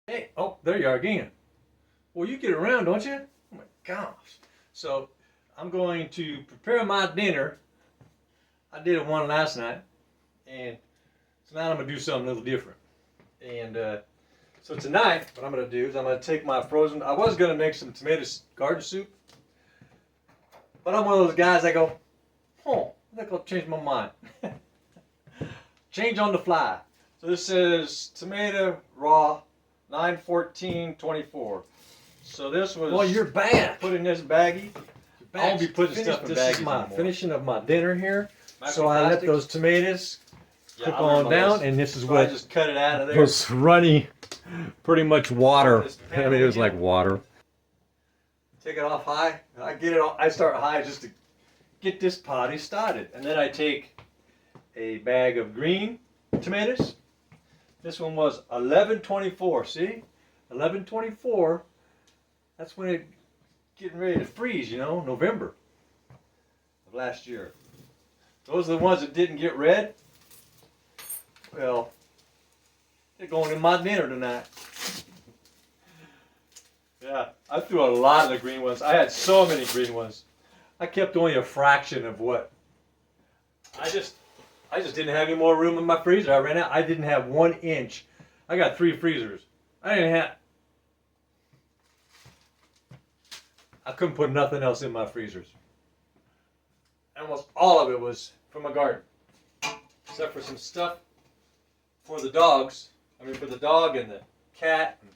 Hey, oh, there you are again. Well, you get around, don't you? Oh my gosh. So, I'm going to prepare my dinner. I did one last night, and tonight I'm going to do something a little different. And so tonight, what I'm going to do is I'm going to take my frozen. I was going to make some tomato garden soup, but I'm one of those guys that go, oh, I think I'll change my mind. Change on the fly. So this says tomato raw 9/14/24. So this was. Well, you're back. Put in this baggie. I won't be putting stuff in This baggies is my anymore. finishing of my dinner here. Might So be I let plastic. those tomatoes Yeah, cook I'll leave on my down, list. and this is So I what just cut it out of there. was runny, pretty much water. This I mean, it was like water. Take it off high. I get it. I start high just to get this party started, and then I take a bag of green tomatoes. This one was 11/24. See, 11/24. That's when it getting ready to freeze. You know, November of last year. Those are the ones that didn't get red. Well, they're going in my dinner tonight. Yeah, I threw a lot of the green ones. I had so many green ones. I kept only a fraction of what. I just didn't have any more room in my freezer. I ran out. I didn't have 1 inch. I got 3 freezers. I couldn't put nothing else in my freezers. Almost all of it was from my garden, except for some stuff for the dogs. I mean, for the dog and the cat and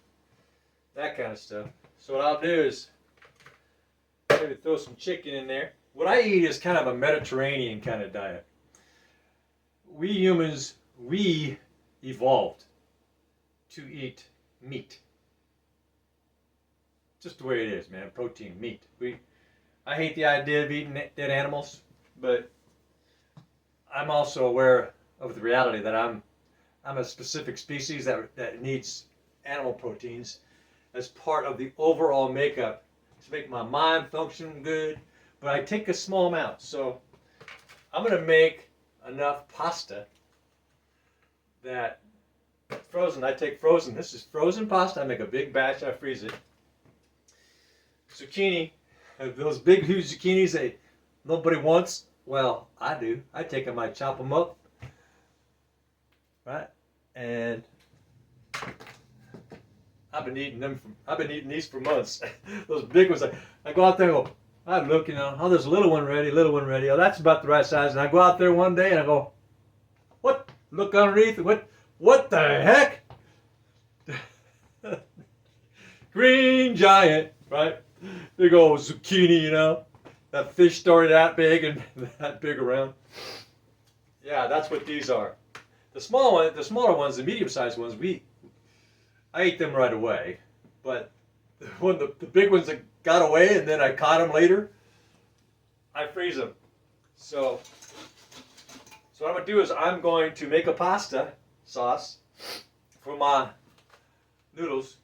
that kind of stuff. So what I'll do is maybe throw some chicken in there. What I eat is kind of a Mediterranean kind of diet. We humans, we evolved to eat meat. Just the way it is, man. Protein, meat. I hate the idea of eating dead animals, but I'm also aware of the reality that I'm a specific species that needs animal proteins as part of the overall makeup to make my mind function good, but I take a small amount. So I'm going to make enough pasta that frozen. I take frozen. This is frozen pasta. I make a big batch. I freeze it. Zucchini, those big huge zucchinis that nobody wants. Well, I do. I take them. I chop them up, right? And I've been eating these for months. Those big ones. I go out there and go. I look, oh, there's a little one ready, little one ready. Oh, that's about the right size. And I go out there one day and I go, what? Look underneath. What the heck? Green giant, right? Big old zucchini, That fish story that big and that big around. Yeah, that's what these are. The smaller ones, the medium-sized ones, I ate them right away. But the big ones that got away and then I caught them later, I freeze them. So what I'm going to do is I'm going to make a pasta sauce for my noodles.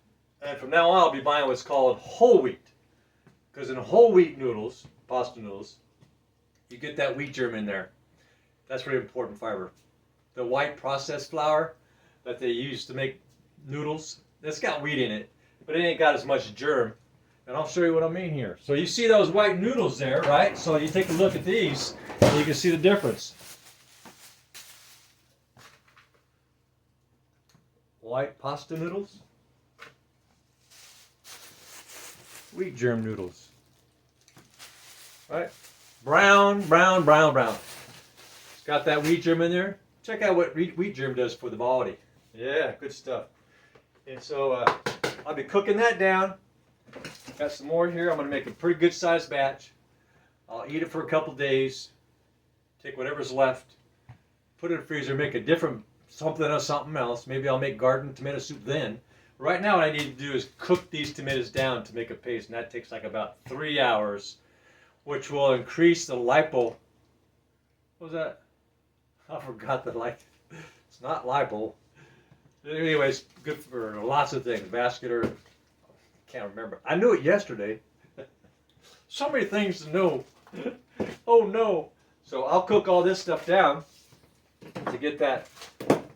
And from now on I'll be buying what's called whole wheat. Because in whole wheat noodles, pasta noodles, you get that wheat germ in there. That's really important fiber. The white processed flour that they use to make noodles, that's got wheat in it, but it ain't got as much germ. And I'll show you what I mean here. So you see those white noodles there, right? So you take a look at these, and you can see the difference. White pasta noodles, wheat germ noodles, right? Brown. It's got that wheat germ in there. Check out what wheat germ does for the body. Yeah, good stuff. And so I'll be cooking that down. Got some more here. I'm going to make a pretty good sized batch. I'll eat it for a couple days. Take whatever's left, put it in the freezer, make a different something else. Maybe I'll make garden tomato soup then. Right now what I need to do is cook these tomatoes down to make a paste, and that takes like about 3 hours, which will increase the lipo. What was that? I forgot the It's not lipo. Anyways, good for lots of things. Vascular. Can't remember. I knew it yesterday. So many things to know. Oh no. So I'll cook all this stuff down to get that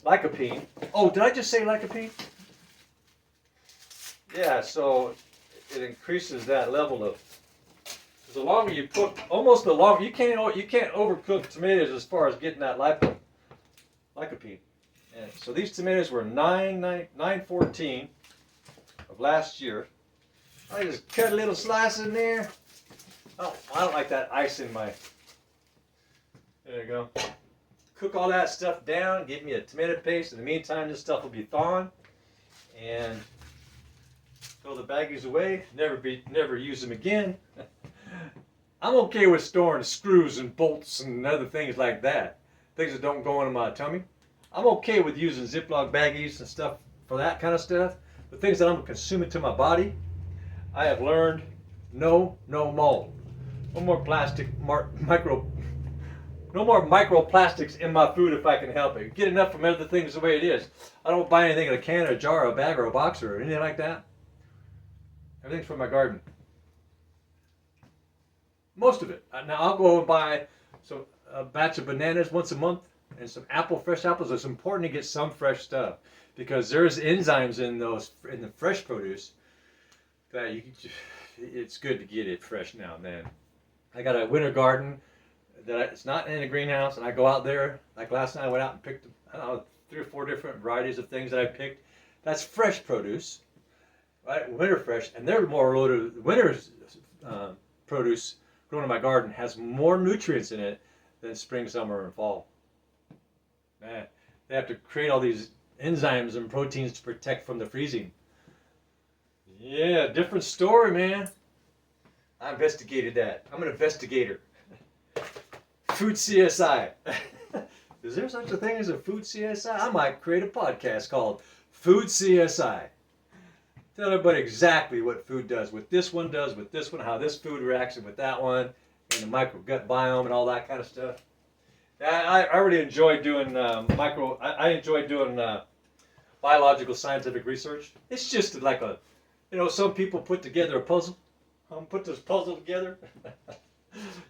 lycopene. Oh, did I just say lycopene? yeah, so it increases that level of. The longer you put, almost the longer you can't overcook tomatoes as far as getting that lycopene. And so these tomatoes were 914 of last year. I just cut a little slice in there. Oh, I don't like that ice in my. There you go. Cook all that stuff down. Give me a tomato paste. In the meantime, this stuff will be thawing, and throw the baggies away. Never use them again. I'm okay with storing screws and bolts and other things like that. Things that don't go into my tummy. I'm okay with using Ziploc baggies and stuff for that kind of stuff. The things that I'm consuming to my body, I have learned no more. No more plastic, no more microplastics in my food if I can help it. Get enough from other things the way it is. I don't buy anything in a can or a jar or a bag or a box or anything like that. Everything's from my garden. Most of it. Now I'll go and buy a batch of bananas once a month and some fresh apples. It's important to get some fresh stuff because there's enzymes in the fresh produce that it's good to get it fresh now and then. I got a winter garden it's not in a greenhouse, and I go out there. Like last night, I went out and picked 3 or 4 different varieties of things that I picked. That's fresh produce, right? Winter fresh, and they're more loaded. Winter's produce grown in my garden has more nutrients in it than spring, summer, and fall. Man, they have to create all these enzymes and proteins to protect from the freezing. Yeah, different story, man. I investigated that. I'm an investigator. Food CSI. Is there such a thing as a food CSI? I might create a podcast called Food CSI. Tell everybody exactly what food does, what this one does with this one, how this food reacts with that one, and the microgut biome and all that kind of stuff. I really enjoy doing I enjoy doing biological scientific research. It's just like some people put together a puzzle. Put this puzzle together.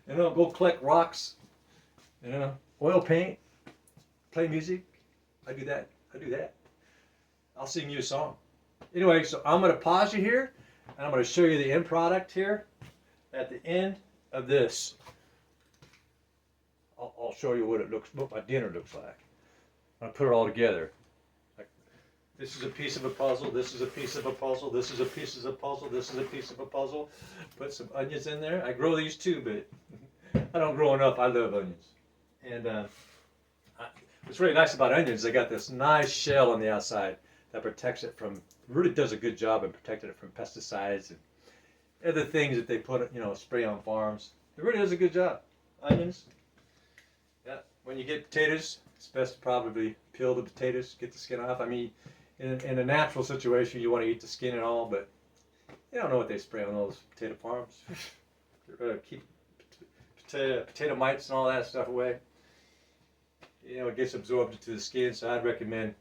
Go collect rocks. Oil paint, play music. I do that. I'll sing you a song. Anyway, so I'm going to pause you here, and I'm going to show you the end product here at the end of this. I'll show you what my dinner looks like. I'm going to put it all together. This is a piece of a puzzle. This is a piece of a puzzle. This is a piece of a puzzle. This is a piece of a puzzle. Put some onions in there. I grow these too, but I don't grow enough. I love onions. And what's really nice about onions, they got this nice shell on the outside that protects it from, really does a good job in protecting it from pesticides and other things that they put, spray on farms. It really does a good job. Onions. Yeah. When you get potatoes, it's best to probably peel the potatoes, get the skin off. I mean, in a natural situation, you want to eat the skin and all, but you don't know what they spray on those potato farms. Keep potato mites and all that stuff away. It gets absorbed into the skin, so I'd recommend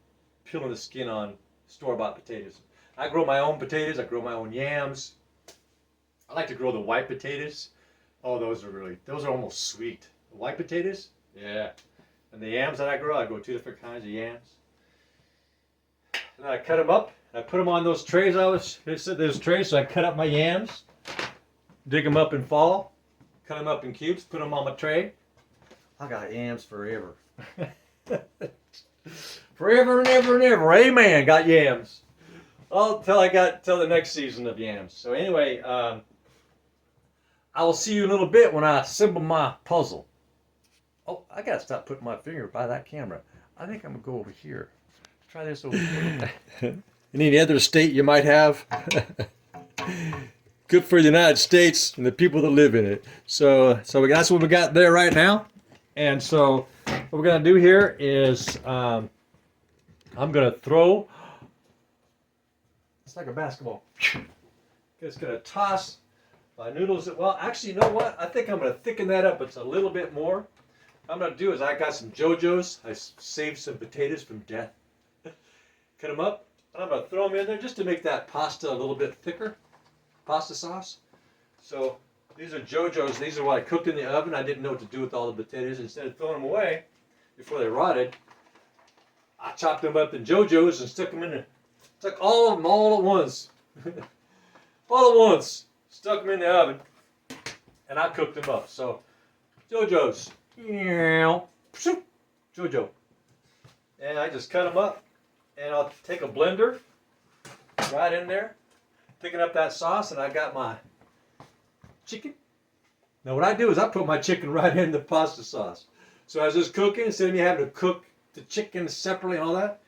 peeling the skin on store-bought potatoes. I grow my own potatoes. I grow my own yams. I like to grow the white potatoes. Oh, those are almost sweet. The white potatoes? Yeah. And the yams that I grow 2 different kinds of yams. And I cut them up. I put them on those trays. Those trays, so I cut up my yams, dig them up in fall, cut them up in cubes, put them on my tray. I got yams forever. Forever and ever and ever. Amen. Got yams. Till the next season of yams. So anyway, I will see you in a little bit when I assemble my puzzle. Oh, I gotta stop putting my finger by that camera. I think I'm gonna go over here. Try this over here. Any other state you might have? Good for the United States and the people that live in it. So that's what we got there right now. And so what we're gonna do here is I'm gonna throw. It's like a basketball. Just gonna toss my noodles. Well, actually, you know what? I think I'm gonna thicken that up. It's a little bit more. What I'm going to do is I got some JoJo's. I saved some potatoes from death. Cut them up. I'm going to throw them in there just to make that pasta a little bit thicker. Pasta sauce. So these are JoJo's. These are what I cooked in the oven. I didn't know what to do with all the potatoes. Instead of throwing them away before they rotted, I chopped them up in JoJo's and stuck all of them all at once All at once. Stuck them in the oven, and I cooked them up. So, JoJo's. JoJo. And I just cut them up, and I'll take a blender right in there, picking up that sauce, and I got my chicken. Now what I do is I put my chicken right in the pasta sauce. So as it's cooking, instead of me having to cook the chicken separately and all that,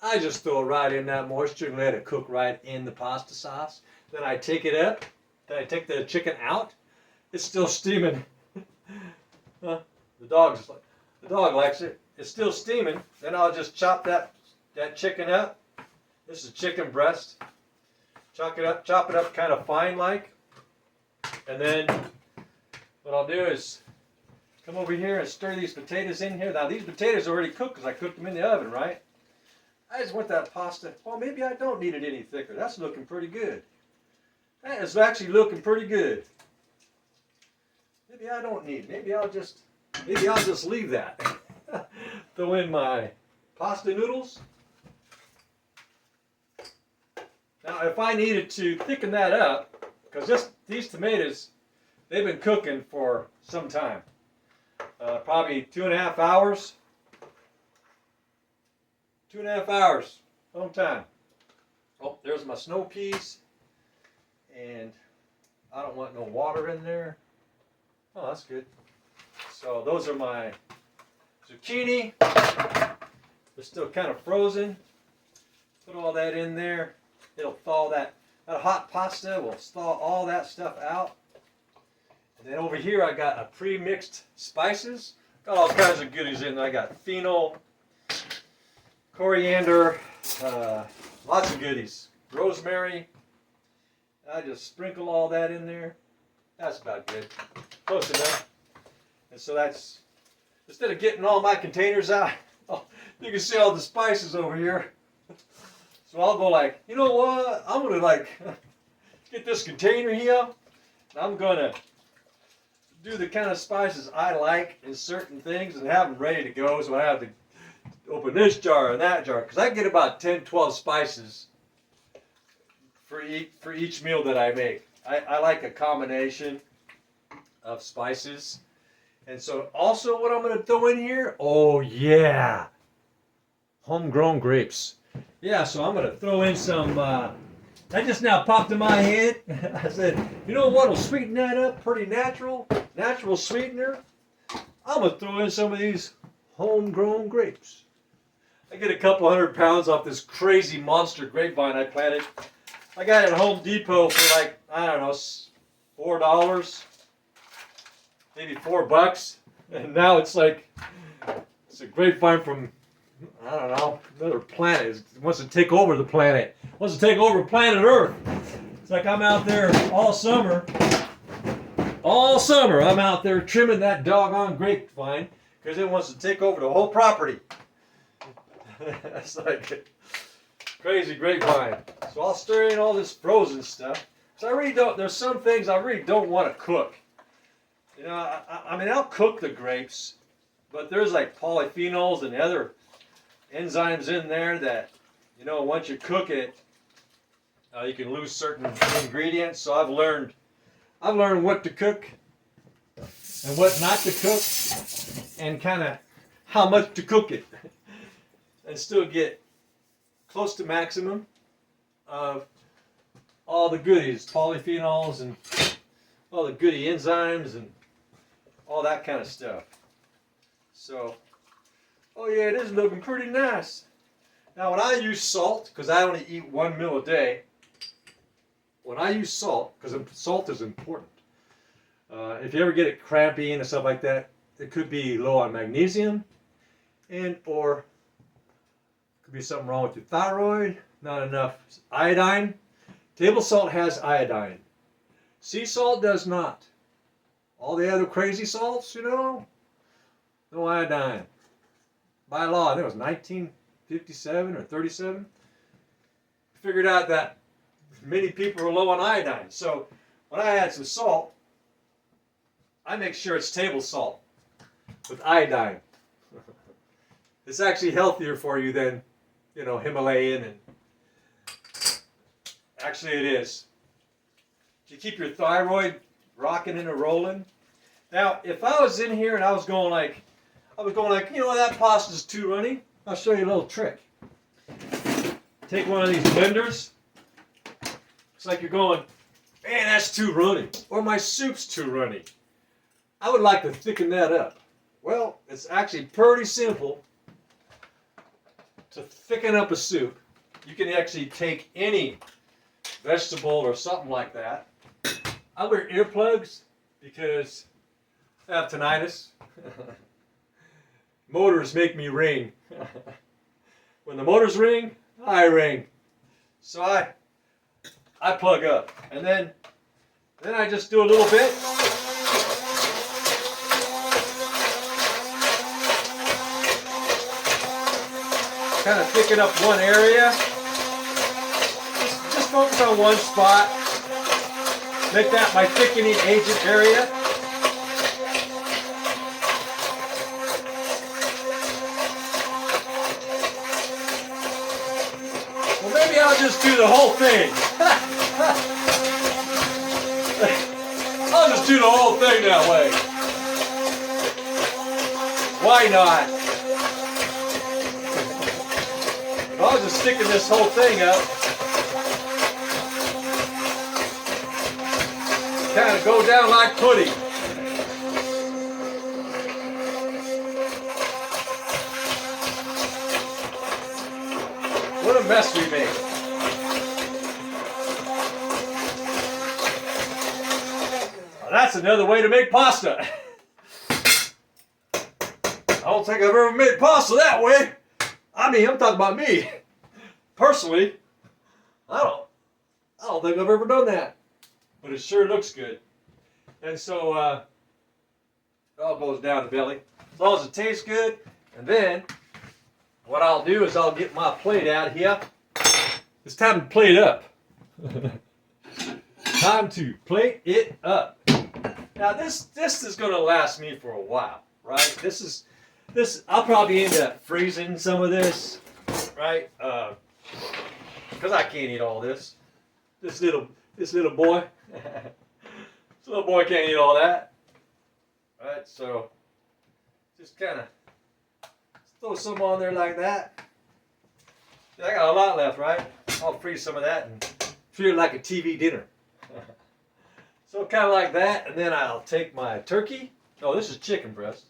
I just throw it right in that moisture and let it cook right in the pasta sauce. Then I take it up, then I take the chicken out. It's still steaming. The dog likes it. It's still steaming. Then I'll just chop that chicken up. This is chicken breast. Chop it up kind of fine like. And then what I'll do is come over here and stir these potatoes in here. Now these potatoes are already cooked because I cooked them in the oven, right? I just want that pasta. Well, maybe I don't need it any thicker. That's looking pretty good. That is actually looking pretty good. Maybe I don't need it. Maybe I'll just leave that. Throw in my pasta noodles. Now, if I needed to thicken that up, because these tomatoes, they've been cooking for some time, probably 2.5 hours. 2.5 hours, long time. Oh, there's my snow peas, and I don't want no water in there. Oh, that's good. So those are my zucchini. They're still kind of frozen. Put all that in there. It'll thaw that hot pasta will thaw all that stuff out. And then over here I got a pre-mixed spices. Got all kinds of goodies in there. I got fennel, coriander, lots of goodies. Rosemary. I just sprinkle all that in there. That's about good. Close enough. And so that's, instead of getting all my containers out, oh, you can see all the spices over here. So I'll go like, you know what? I'm going to like get this container here. And I'm going to do the kind of spices I like in certain things and have them ready to go. So I have to open this jar and that jar. Because I get about 10, 12 spices for each meal that I make. I like a combination of spices. And so also what I'm going to throw in here, oh yeah, homegrown grapes. Yeah, so I'm going to throw in some, that just now popped in my head. I said, you know what will sweeten that up? Pretty natural sweetener. I'm going to throw in some of these homegrown grapes. I get a couple 100 pounds off this crazy monster grapevine I planted. I got it at Home Depot for like, I don't know, $4, maybe $4. And now it's like, it's a grapevine from, I don't know, another planet. It wants to take over the planet. It wants to take over planet Earth. It's like I'm out there all summer. All summer I'm out there trimming that doggone grapevine because it wants to take over the whole property. It's like crazy grapevine. So I'll stir in all this frozen stuff. So I really don't, there's some things I really don't want to cook. You know, I mean, I'll cook the grapes, but there's like polyphenols and other enzymes in there that, you know, once you cook it, you can lose certain ingredients. So I've learned what to cook and what not to cook, and kind of how much to cook it, and still get close to maximum of all the goodies, polyphenols and all the goody enzymes and all that kind of stuff. So, oh yeah, it is looking pretty nice. Now when I use salt, because I only eat one meal a day, when I use salt, because salt is important. If you ever get it crampy and stuff like that, it could be low on magnesium, or could be something wrong with your thyroid, not enough iodine. Table salt has iodine. Sea salt does not. All the other crazy salts, you know, no iodine. By law, I think it was 1957 or 37. Figured out that many people are low on iodine. So when I add some salt, I make sure it's table salt with iodine. It's actually healthier for you than, you know, Himalayan and Actually, it is. To keep your thyroid rocking and rolling. Now, if I was in here and I was going like, you know, that pasta's too runny, I'll show you a little trick. Take one of these blenders. It's like you're going, man, that's too runny, or my soup's too runny. I would like to thicken that up. Well, it's actually pretty simple to thicken up a soup. You can actually take any vegetable or something like that. I wear earplugs because I have tinnitus. Motors make me ring. When the motors ring, I ring. So I plug up, and then I just do a little bit. Kind of thicken up one area. Just focus on one spot. Make that my thickening agent area. Well, maybe I'll just do the whole thing. I'll just do the whole thing that way. Why not? I'll just thicken this whole thing up. Kind of go down like pudding. What a mess we made. Well, that's another way to make pasta. I don't think I've ever made pasta that way. I mean, I'm talking about me. Personally, I don't think I've ever done that. But it sure looks good. And so it all goes down the belly. As long as it tastes good. And then what I'll do is I'll get my plate out here. It's time to plate up. Time to plate it up. Now this is gonna last me for a while, right? This I'll probably end up freezing some of this, right? Because I can't eat all this. This little boy. This little boy can't eat all that. Right, so just kind of throw some on there like that. I got a lot left, right? I'll freeze some of that and treat it like a TV dinner. So kind of like that, and then I'll take my turkey. Oh, this is chicken breast.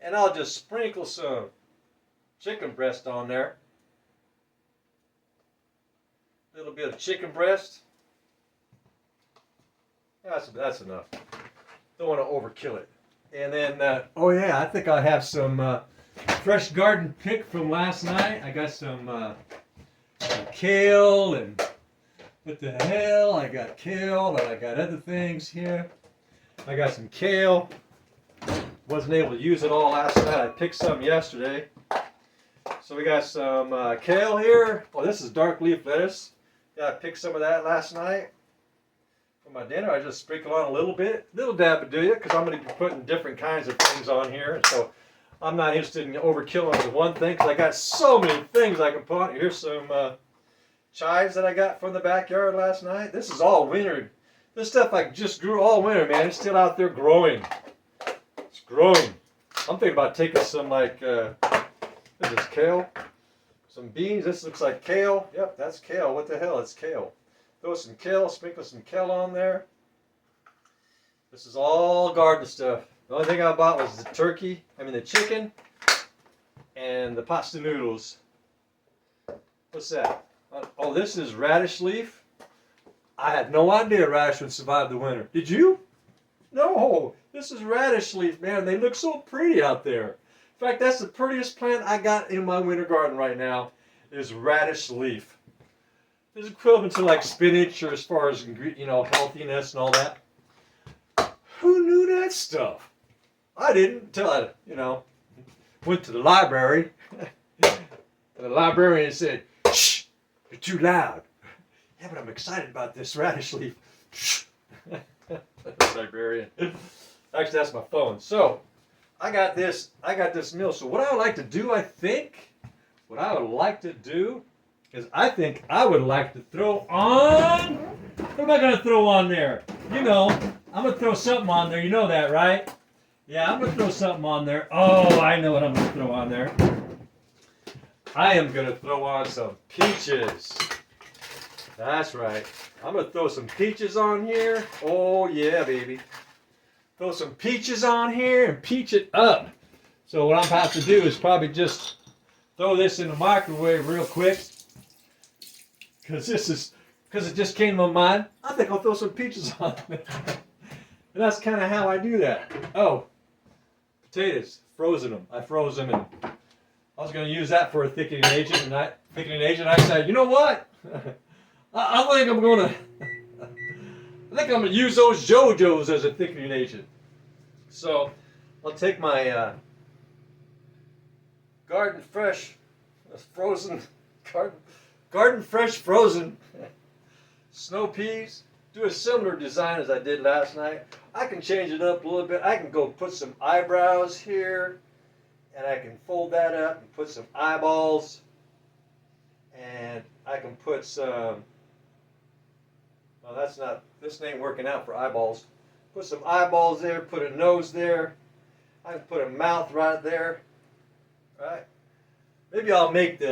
And I'll just sprinkle some chicken breast on there. A little bit of chicken breast. That's enough. Don't want to overkill it. And then, oh yeah, I think I have some fresh garden pick from last night. I got some kale and what the hell? I got kale and I got other things here. I got some kale. Wasn't able to use it all last night. I picked some yesterday. So we got some kale here. Oh, this is dark leaf lettuce. Yeah, I picked some of that last night. For my dinner, I just sprinkle on a little dab of it, because I'm going to be putting different kinds of things on here. And so I'm not interested in overkilling with one thing, because I got so many things I can put on. Here's some chives that I got from the backyard last night. This is all winter. This stuff I just grew all winter, man. It's still out there growing. It's growing. I'm thinking about taking some this is kale. Some beans. This looks like kale. Yep, that's kale. What the hell? It's kale. Throw some kale, sprinkle some kale on there. This is all garden stuff. The only thing I bought was the chicken, and the pasta noodles. What's that? Oh, this is radish leaf. I had no idea radish would survive the winter. Did you? No, this is radish leaf, man. They look so pretty out there. In fact, that's the prettiest plant I got in my winter garden right now, is radish leaf. It's equivalent to like spinach, or as far as, healthiness and all that. Who knew that stuff? I didn't until I, went to the library. And the librarian said, "Shh, you're too loud." Yeah, but I'm excited about this radish leaf. Shh. Librarian. Actually, that's my phone. So, I got this meal. So what I would like to do, what I would like to do Because I think I would like to throw on. What am I going to throw on there? You know, I'm going to throw something on there. You know that, right? Yeah, I'm going to throw something on there. Oh, I know what I'm going to throw on there. I am going to throw on some peaches. That's right. I'm going to throw some peaches on here. Oh, yeah, baby. Throw some peaches on here and peach it up. So what I'm about to do is probably just throw this in the microwave real quick. Because it just came to my mind. I think I'll throw some peaches on there. And that's kind of how I do that. Oh, potatoes. Frozen them. I froze them, and I was going to use that for a thickening agent. And I said, you know what? I think I'm going to use those JoJo's as a thickening agent. So I'll take my Garden Fresh frozen Garden Fresh frozen snow peas. Do a similar design as I did last night. I can change it up a little bit. I can go put some eyebrows here, and I can fold that up and put some eyeballs, and I can put some. Well, this ain't working out for eyeballs. Put some eyeballs there. Put a nose there. I can put a mouth right there. Right? Maybe I'll make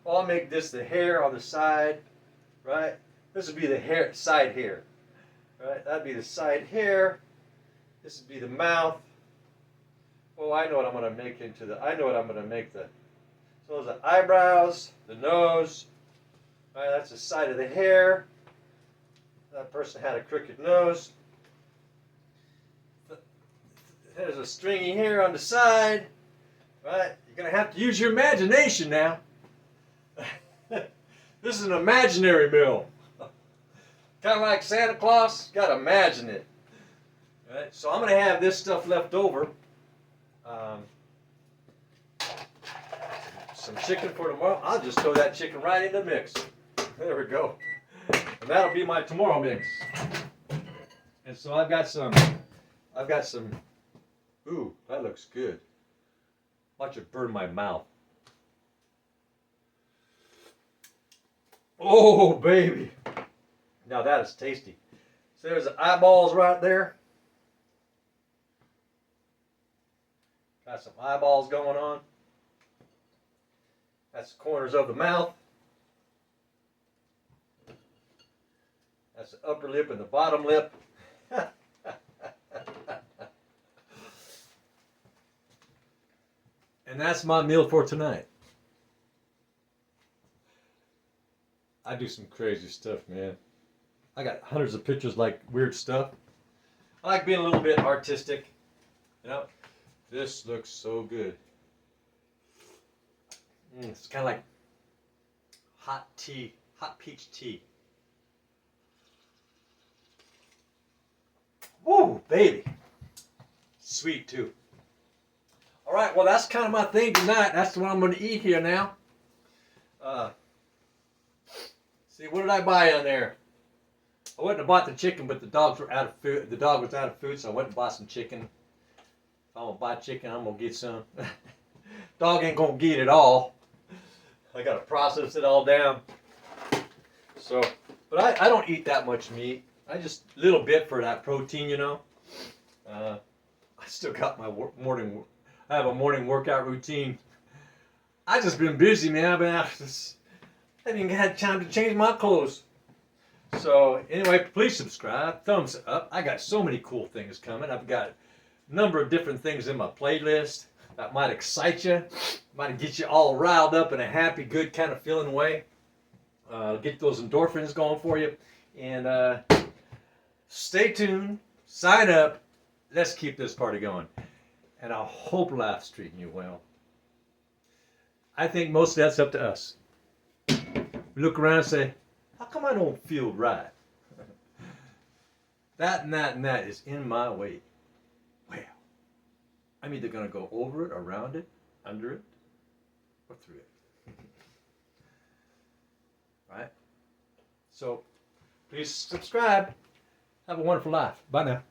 I'll make this the hair on the side, right? This would be the side hair, right? That'd be the side hair. This would be the mouth. Oh, I know what I'm going to make so those are eyebrows, the nose, right? That's the side of the hair. That person had a crooked nose. There's a stringy hair on the side, right? You're going to have to use your imagination now. This is an imaginary meal. Kind of like Santa Claus, got to imagine it. Right? So I'm going to have this stuff left over. Some chicken for tomorrow. I'll just throw that chicken right in the mix. There we go. And that'll be my tomorrow mix. And so I've got some, ooh, that looks good. Watch it burn my mouth. Oh, baby. Now that is tasty. So there's the eyeballs right there. Got some eyeballs going on. That's the corners of the mouth. That's the upper lip and the bottom lip. And that's my meal for tonight. I do some crazy stuff, man. I got hundreds of pictures like weird stuff. I like being a little bit artistic. You know, this looks so good. It's kind of like hot tea, hot peach tea. Woo, baby. Sweet too. All right, well, that's kind of my thing tonight. That's what I'm going to eat here now. See, what did I buy on there? I wouldn't have bought the chicken, but the dogs were out of food. The dog was out of food, so I went and bought some chicken. If I'm going to buy chicken, I'm going to get some. Dog ain't going to get it all. I got to process it all down. So, but I don't eat that much meat. I just a little bit for that protein, you know. I still got my morning. I have a morning workout routine. I just been busy, man. I haven't even had time to change my clothes. So anyway, please subscribe, thumbs up. I got so many cool things coming. I've got a number of different things in my playlist that might excite you, might get you all riled up in a happy, good kind of feeling way. Get those endorphins going for you. And stay tuned, sign up. Let's keep this party going. And I hope life's treating you well. I think most of that's up to us. We look around and say, how come I don't feel right? That and that and that is in my way. Well, I'm either going to go over it, around it, under it, or through it. Right? So, please subscribe. Have a wonderful life. Bye now.